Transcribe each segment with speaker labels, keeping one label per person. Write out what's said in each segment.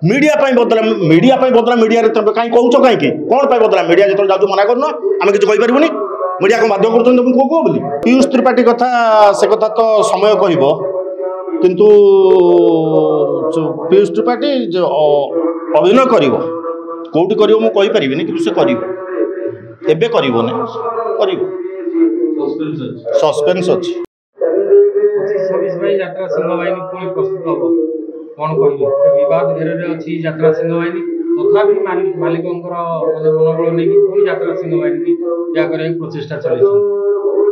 Speaker 1: media बदला media कहीं कौच कहीं कौन बदला मीडिया जो जाऊँ मना करना आम कि कहींपारूनी मीडिया कौन बाध्य कर कह बोली पीयूष त्रिपाठी कथा से कथा तो समय कह किंतु पीयूष त्रिपाठी अभिनय कर कौटी कर मुझे कि से कर सस्पेंस अच्छी
Speaker 2: कौन कह बद घेर अच्छी यात्रा सिंह बाहिनी तथापि मालिक मनोबल नहीं पुणी यात्रा सिंह बाहिनी या प्रचेषा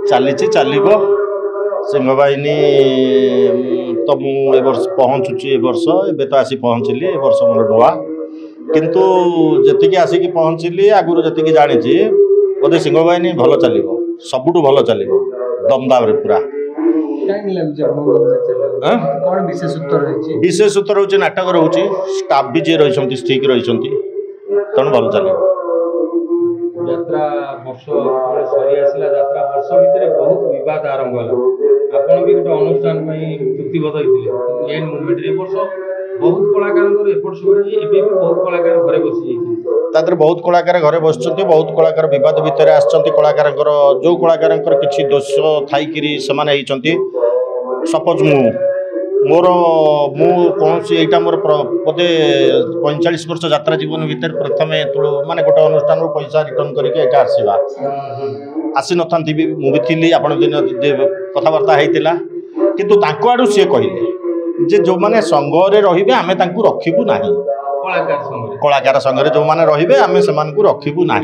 Speaker 1: चली चलो सिंह बाहिनी तो मुझे पहुँचुची वर्ष ए तो आसी पहुँचली ए वर्ष मोर नुआ किंतु जी आसिक पहुँचली आगुरी जी जानी बोधे सिंह बाहिनी भल चलो सबुठ भल चलो दमदाम पूरा विशेष उत्तर हूँ नाटक रोचे स्टाफ भी जी रही ठीक रही तेणु भल चलो
Speaker 2: यात्रा वर्ष सरी आसला यात्रा वर्ष भितर बहुत विवाद आरंभ है आपन भी गोटे अनुष्ठान चुक्तिबद्ध होते एंड मूवमेंट ए वर्ष बहुत कलाकार एपट सब बहुत कलाकार घरे बसी
Speaker 1: जाइए बहुत कलाकार घरे बस बहुत कलाकार बहुत भितर आसलाकार जो कलाकार किसी दोष थी से सपोज मोर कौन यहाँ मोर बोधे 45 वर्ष यात्रा जीवन भितर प्रथम माने गोटे अनुष्ठान पैसा रिटर्न करके आसवा आसी न मुझे थी आप कथबार्ता होता किंतु आड़ू सी कहले जे जो मैंने संघरे रे आम रखू ना कलाकार संघरे जो मैंने रे आम से रखू ना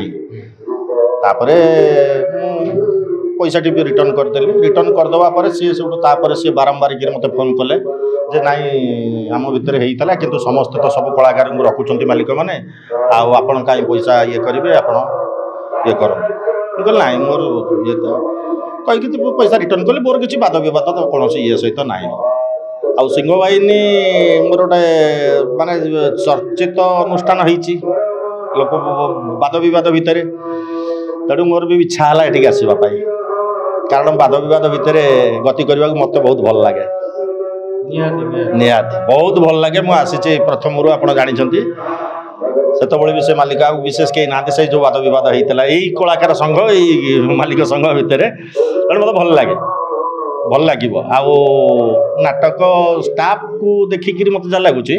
Speaker 1: पैसा टी रिटर्न करदेली रिटर्न करदे सी सी बारंबार मत फोन कले जे नाई आम भितर होता कि समस्ते तो सब कलाकार को रखुंट मालिक मैंने आपड़ कहीं पैसा ये करेंगे आप ये कर ना मोर ये तो कहीं पैसा रिटर्न कले मोर किसी बाद बद तो कौन ये सहित ना आ सिंह बाहिनी मोर गोटे माने चर्चित अनुष्ठान होती लोक बाद बद भितर तेणु मोर भी इच्छा है ये आसवाई कारण बाद बद भितर गति करने को मत बहुत भल लगे निहाती बहुत भल लगे मुझे आसी प्रथम आप जानते से भी से मालिक विशेष कहीं ना से जो वाद बद होता यही कलाकार संघ यही मालिक संघ भितर तेणु मत भल लगे नाटक स्टाफ को देखिक मत जहाँ लगुच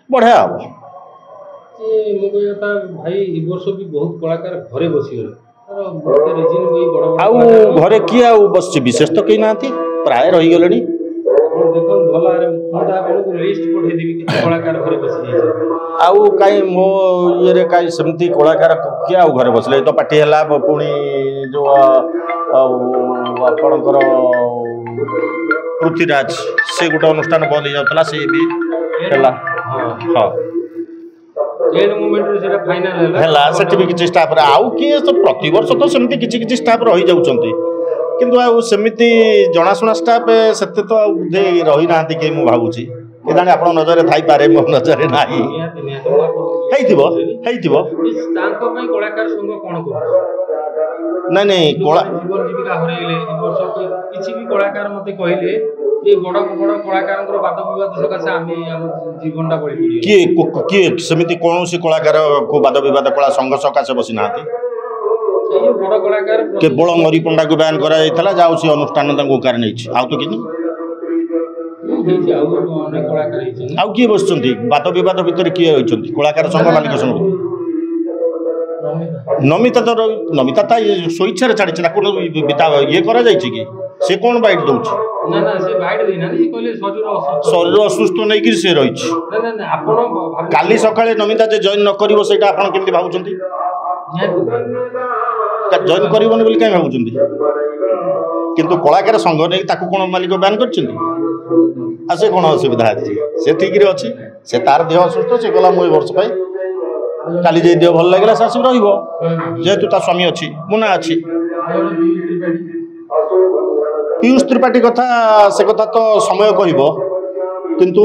Speaker 1: बढ़िया हम
Speaker 2: भाई वर्ष भी बहुत कलाकार घरे बसीगले
Speaker 1: घरे किए बस विशेष तो कहीं ना प्राय रहीगले आउ कहीं मो ये कहीं सेमती कलाकार किए घरे बसले तो पार्टी है पुणी जो आपणकर पृथ्वीराज से गोटे अनुष्ठान बंद हो जाता से भी हाँ किसी स्टाफ आउ किए तो प्रतिवर्ष तो सेमती किसी स्टाफ रही जाउछंती किंतु आ सेमती जनाशुना स्टाफ से तो रही ना कहीं मुझे भावुची कि जाने आप नजर थी पारे मो नजर ना नहीं नहीं
Speaker 2: कलाकार मत कहले ये बड़ बड़ कलाकार वाद बद सकाशे जीवन
Speaker 1: किए सेमती कौन सी कलाकार को वाद बद कला संघ सकाशे बसी ना केवल मरी पंडा को बयान करा जाऊ सी अनुष्ठान कार नहीं आउ तो कि आउ किए बस वाद बद भितर किए होती कलाकार संघ मालिक संघ नमिता तो नमिता स्वेच्छा छाड़ी ये करा कि से कौन बाइट दौर शरीर असुस्थ नहीं से रही काली सका नमिता जे जॉइन न कर केमती भावुं जॉइन करबनी बोली कहीं भावुं किंतु कलाकार संघ नहीं कौन मालिक बैन कर से कौन असुविधा अच्छी से ठीक अच्छी से तार देह असुस्थ से गला मुझे वर्ष पाई काली जे देह भल लगे से आसिक जेहेतु ता स्वामी अच्छी मुना अच्छी पीयूष त्रिपाठी कथा से कथा तो समय कह किंतु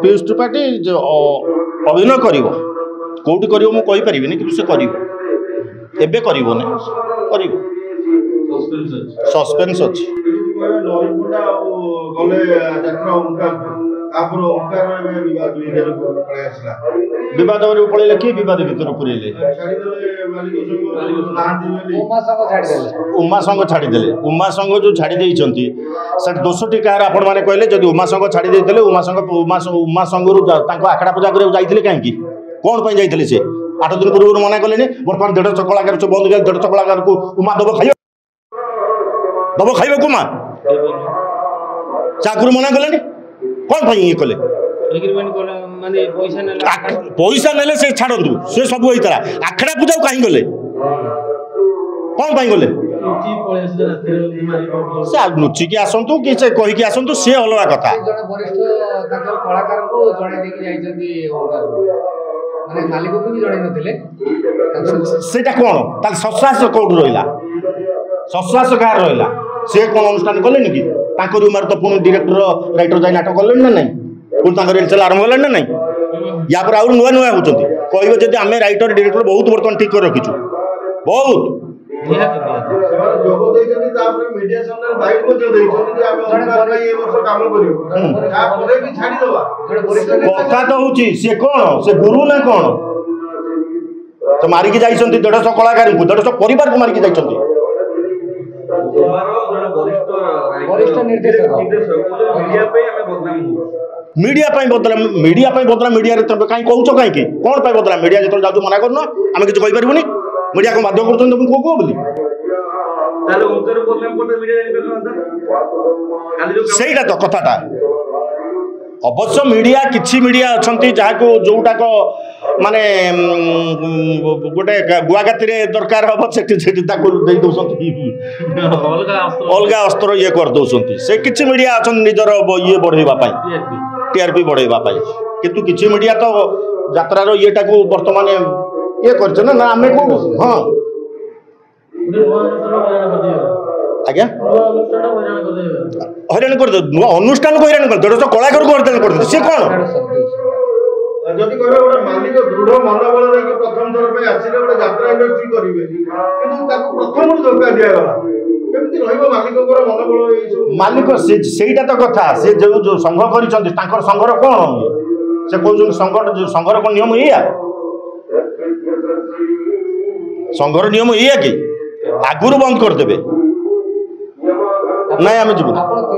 Speaker 1: पीयूष त्रिपाठी अभिनय कर कौटी कर मुझे कि से कर सस्पेंस अच्छी विवाद पड़े किए विवाद भर पुरेले उमा संघ छाड़ीदे उमा संघ जो छाड़ी से दोषटी कह आपण मैंने कहले जब उमा संघ छाड़ी उमा संघ आखड़ा पूजा कर कहीं कौन पर जाते से 8 दिन पूर्व मना कले बर्तमान 150 कलाकार बंद 150 कलाकार को उमा दब खाइब उमा चाकरू मना कले कौन पर ये कले पैसा नेले से छाड़ू से सब होता आखड़ा पूजा कहीं गले कौन पर गले से लुचिकी आसतु कि कहीकि आसतु सी अलग कथा सेटा कौन सश्वास कौट रहा सश्वास गाँव रहा सी कौन अनुष्ठान कले कि रूम तो पुणी डायरेक्टर राइटर जाए नाटक कले ना नहीं पुणी रिहर्सल आरंभ है ना नहीं या पर आउर नुआ नुआ होती कहे जब आम राइटर डायरेक्टर बहुत बर्तमान ठीक कर रखीचु बहुत कथा तो हूँ सी कौन से गुरु ना कौन तो मारिकी जाइए 150 कलाकार को 150 परिवार को मारिकी जाइए मीडिया बदला मीडिया मीडिया कहीं कौच कहीं कौन पर बदला मीडिया जो जाऊ मना करना आम किसी कहींपारूनी मीडिया को बाध्य कर तुमको कह बोली सहीटा तो कथाटा अवश्य मीडिया किछि मीडिया अच्छा जहाँ जोटाक माने गोटे गुआगाती दरकार हम से अलग अस्त्र ये कर दौरान से किछि मीडिया अच्छा निजर ये बढ़ाई टीआरपी बढ़ाई किंतु किछि मीडिया तो यात्रार येटा को वर्तमान ये कर ना आम को हाँ आज्ञा हईराण कर अनुष्ठान को हईराण कर 150 कलाकार को हईराण कर सी कौन
Speaker 3: जदि कहबे गोटे मालिक दृढ़ मनोबल नहीं प्रथम थर पे आसिले गोटे यात्रा इंडस्ट्री करिवे किंतु ताको प्रथम धोखा दिया गला केमति रहइबो मालिककर मनोबल ए सब
Speaker 1: मालिक सेईटा तो कथा से जो संघ करिसंती तांकर संघर कोन से कोन संघर कोन नियम एया संघर नियम एया कि आगुरु बंद कर देबे नहीं आम जीवन